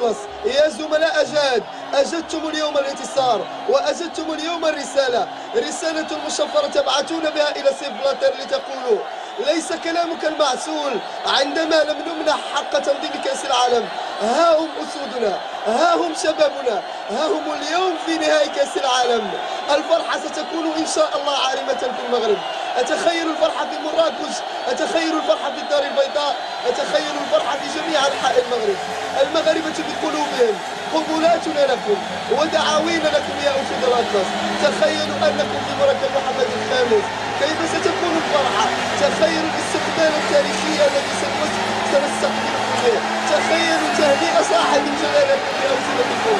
الأطلس. يا زملاء أجاد، أجدتم اليوم الانتصار وأجدتم اليوم الرسالة، رسالة مشفرة تبعثون بها إلى سيف بلاتر لتقولوا ليس كلامك المعسول عندما لم نمنح حق تنظيم كأس العالم. ها هم أسودنا، ها هم شبابنا، ها هم اليوم في نهائي كأس العالم. الفرحة ستكون إن شاء الله عارمة في المغرب. أتخيل الفرحة في مراكش، أتخيل الفرحة في الدار البيضاء، أتخيل الفرحة في جميع أنحاء المغرب. المغاربة بقلوبهم قبولاتنا لكم ودعاوينا لكم يا أسود الأطلس. تخيلوا أنكم في مركب محمد الخامس، كيف ستكون الفرحة. تخيلوا الاستقبال التاريخي الذي سنستقبله به. تخيلوا تهنئة صاحب الجلالة بأوسمتكم.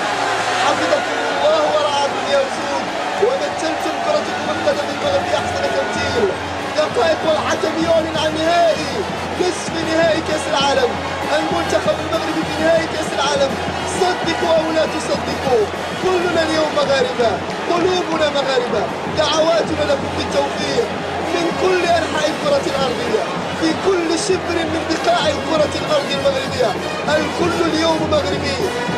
حفظكم الله ورعاكم يا أسود، ومثلتم كرتكم القدم المغربية أحسن تمثيل. دقائق والحكم يعلن عن نهائي نصف نهائي كأس العالم. المنتخب المغربي في نهائي كأس العالم. صدقوا أو لا تصدقوا، كلنا اليوم مغاربة، قلوبنا مغاربة. دعواتنا لكم بالتوفيق من كل أنحاء الكرة الأرضية، في كل شبر من بقاع الكرة الأرض المغربية. الكل اليوم مغربي،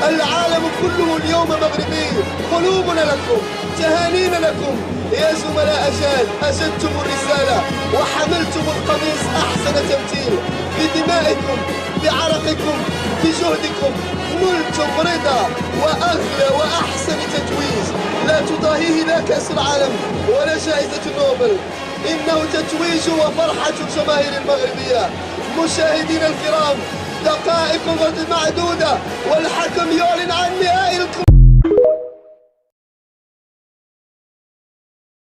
العالم كله اليوم مغربي. قلوبنا لكم، تهانينا لكم يا زملاء أجاد. أجدتم الرسالة وحملتم القميص أحسن تمثيل. بدمائكم، بعرقكم، بجهدكم نلتم رضا وأغلى وأحسن تتويج لا تضاهيه لا كأس العالم ولا جائزة نوبل. إنه تتويج وفرحة الجماهير المغربية. مشاهدينا الكرام، دقائق غد معدودة والحكم يعلن عن نهائي